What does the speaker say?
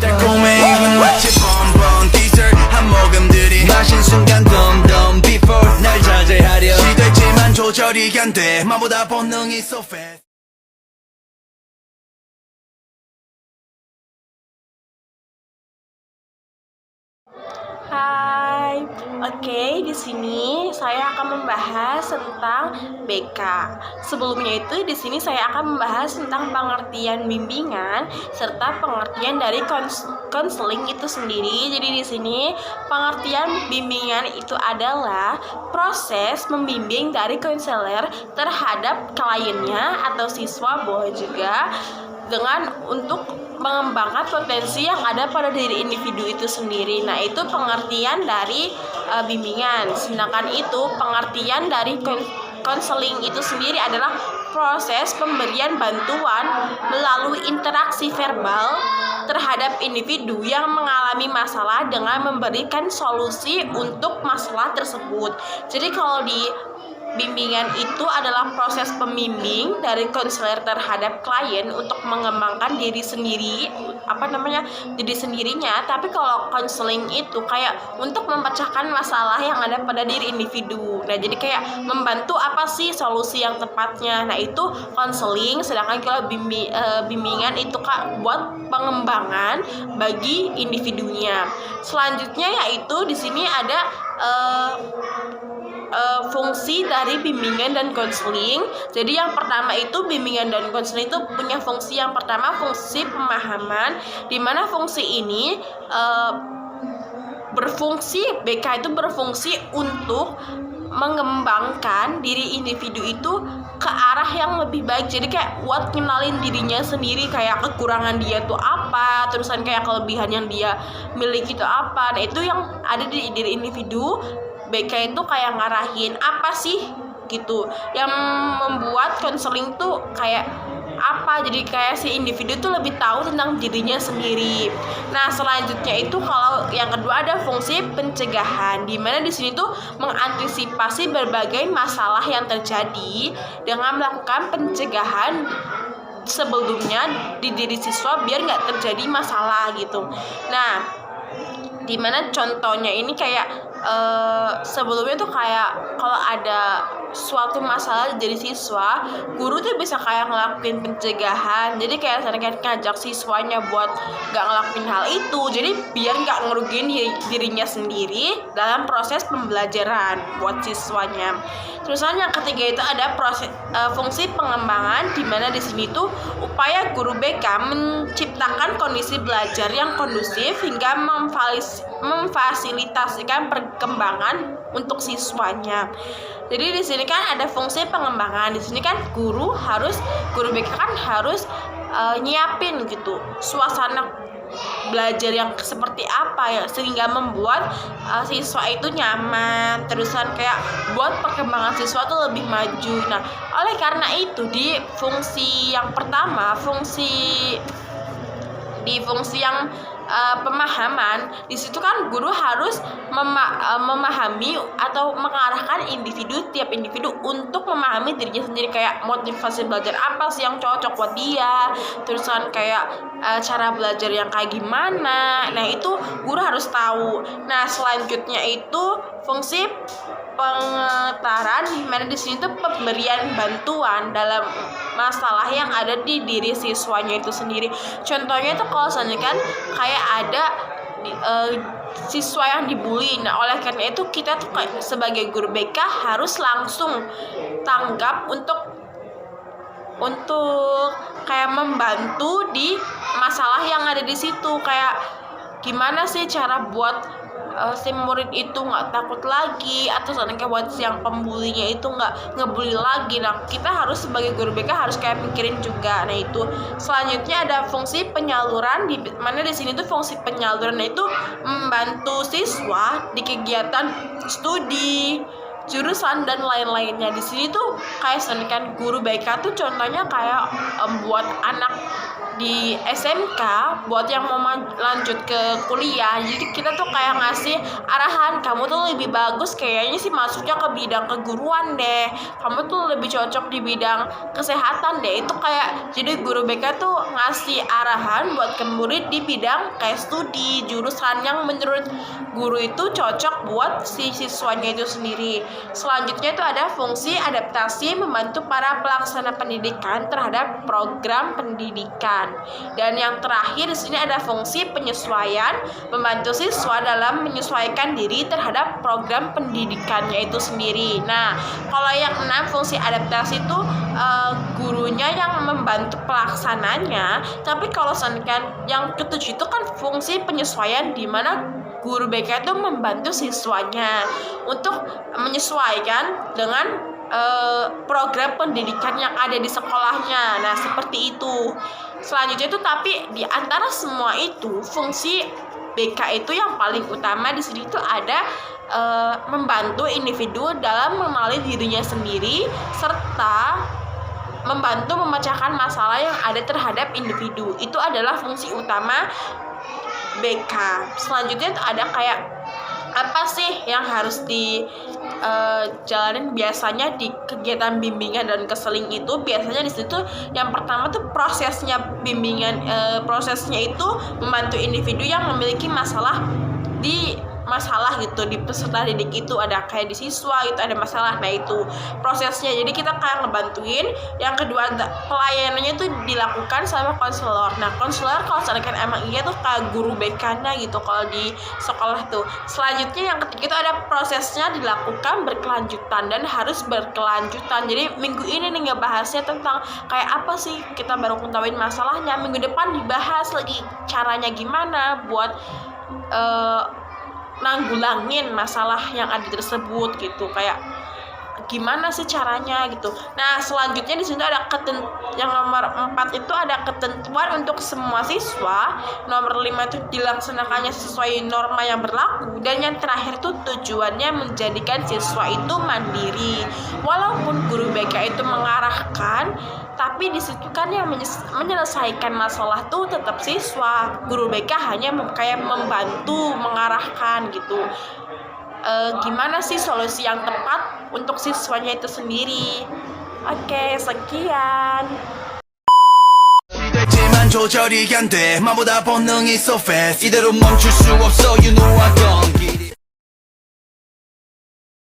달콤해 입은 마치 bonbon dessert 한 모금들이 마신 순간 dumb dumb before 날 자제하려 시도했지만 조절이 안 돼 마보다 본능이 so fast. Hai, oke, di sini saya akan membahas tentang BK. Sebelumnya itu di sini saya akan membahas tentang pengertian bimbingan serta pengertian dari konseling itu sendiri. Jadi di sini pengertian bimbingan itu adalah proses membimbing dari konselor terhadap kliennya atau siswa, boleh juga dengan untuk mengembangkan potensi yang ada pada diri individu itu sendiri. Nah, itu pengertian dari bimbingan. Sedangkan itu pengertian dari konseling itu sendiri adalah proses pemberian bantuan melalui interaksi verbal terhadap individu yang mengalami masalah dengan memberikan solusi untuk masalah tersebut. Jadi kalau di bimbingan itu adalah proses pembimbing dari konselor terhadap klien untuk mengembangkan diri sendiri, diri sendirinya. Tapi kalau konseling itu kayak untuk memecahkan masalah yang ada pada diri individu. Nah, jadi kayak membantu apa sih solusi yang tepatnya. Nah, itu konseling. Sedangkan kalau bimbingan itu buat pengembangan bagi individunya. Selanjutnya yaitu di sini ada fungsi dari bimbingan dan konseling. Jadi yang pertama itu bimbingan dan konseling itu punya fungsi yang pertama, fungsi pemahaman, di mana fungsi ini BK itu berfungsi untuk mengembangkan diri individu itu ke arah yang lebih baik. Jadi kayak buat ngenalin dirinya sendiri, kayak kekurangan dia tuh apa, terusan kayak kelebihan yang dia miliki itu apa. Nah, itu yang ada di diri individu. BK itu kayak ngarahin apa sih gitu yang membuat konseling tuh kayak apa, jadi kayak si individu tuh lebih tahu tentang dirinya sendiri. Nah, selanjutnya itu kalau yang kedua ada fungsi pencegahan, di mana di sini tuh mengantisipasi berbagai masalah yang terjadi dengan melakukan pencegahan sebelumnya di diri siswa biar nggak terjadi masalah gitu. Nah, dimana contohnya ini kayak sebelumnya tuh kayak kalau ada suatu masalah dari siswa, guru tuh bisa kayak ngelakuin pencegahan. Jadi kayak ngajak siswanya buat gak ngelakuin hal itu, jadi biar gak ngerugiin dirinya sendiri dalam proses pembelajaran buat siswanya. Terusan yang ketiga itu ada fungsi pengembangan, di mana di sini tuh upaya guru BK menciptakan kondisi belajar yang kondusif hingga memfasilitasikan perkembangan untuk siswanya. Jadi di sini kan ada fungsi pengembangan. Di sini kan guru BK kan harus nyiapin gitu suasana belajar yang seperti apa ya, sehingga membuat siswa itu nyaman, terusan kayak buat perkembangan siswa tuh lebih maju. Nah, oleh karena itu di fungsi yang pertama, fungsi yang pemahaman, di situ kan guru harus memahami atau mengarahkan tiap individu untuk memahami dirinya sendiri, kayak motivasi belajar apa sih yang cocok buat dia, terusan kayak cara belajar yang kayak gimana. Nah, itu guru harus tahu. Nah, selanjutnya itu fungsi pengetaran, di mana di sini tuh pemberian bantuan dalam masalah yang ada di diri siswanya itu sendiri. Contohnya itu kalau misalnya kan kayak ada siswa yang dibully. Nah, oleh karena itu kita tuh sebagai guru BK harus langsung tanggap untuk kayak membantu di masalah yang ada di situ. Kayak gimana sih cara buat si murid itu nggak takut lagi, atau kayak buat yang pembulinya itu nggak ngebully lagi. Nah, kita harus sebagai guru BK harus kayak mikirin juga. Nah, itu selanjutnya ada fungsi penyaluran, di mana di sini tuh fungsi penyaluran itu membantu siswa di kegiatan studi, jurusan dan lain-lainnya. Di sini tuh kayak kan guru BK tuh contohnya kayak buat anak di SMK buat yang mau lanjut ke kuliah. Jadi kita tuh kayak ngasih arahan, kamu tuh lebih bagus kayaknya sih masuknya ke bidang keguruan deh, kamu tuh lebih cocok di bidang kesehatan deh. Itu kayak jadi guru BK tuh ngasih arahan buat ke murid di bidang kayak studi jurusan yang menurut guru itu cocok buat si siswanya itu sendiri. Selanjutnya itu ada fungsi adaptasi membantu para pelaksana pendidikan terhadap program pendidikan. Dan yang terakhir di sini ada fungsi penyesuaian, membantu siswa dalam menyesuaikan diri terhadap program pendidikannya itu sendiri. Nah, kalau yang 6 fungsi adaptasi itu gurunya yang membantu pelaksananya. Tapi kalau yang ketujuh itu kan fungsi penyesuaian, di mana guru BK itu membantu siswanya untuk menyesuaikan dengan program pendidikan yang ada di sekolahnya. Nah, seperti itu. Selanjutnya itu tapi di antara semua itu fungsi BK itu yang paling utama di sini itu ada membantu individu dalam mengenali dirinya sendiri serta membantu memecahkan masalah yang ada terhadap individu. Itu adalah fungsi utama BK. Selanjutnya itu ada kayak apa sih yang harus dijalanin biasanya di kegiatan bimbingan dan konseling itu. Biasanya di situ yang pertama tuh prosesnya bimbingan, prosesnya itu membantu individu yang memiliki masalah gitu di peserta didik itu. Ada kayak di siswa gitu ada masalah, nah itu prosesnya, jadi kita kayak ngebantuin. Yang kedua pelayanannya itu dilakukan sama konselor. Nah, konselor kalau misalkan emang iya tuh kayak guru BK-nya gitu kalau di sekolah tuh. Selanjutnya yang ketiga itu ada prosesnya dilakukan berkelanjutan dan harus berkelanjutan. Jadi minggu ini nih ngebahasnya tentang kayak apa sih, kita baru ketahuin masalahnya, minggu depan dibahas lagi caranya gimana buat nanggulangin masalah yang ada tersebut gitu, kayak gimana sih caranya gitu. Nah, selanjutnya di sini ada yang nomor 4 itu ada ketentuan untuk semua siswa. Nomor 5 itu dilaksanakannya sesuai norma yang berlaku, dan yang terakhir itu tujuannya menjadikan siswa itu mandiri. Walaupun guru BK itu mengarahkan, tapi di situ kan yang menyelesaikan masalah tuh tetap siswa. Guru BK hanya kayak membantu mengarahkan gitu. Gimana sih solusi yang tepat untuk siswanya itu sendiri. Oke, sekian. 시됐지만 조절이 안돼 마보다 본능이 so fast 이대로 멈출 수 없어 you know I don't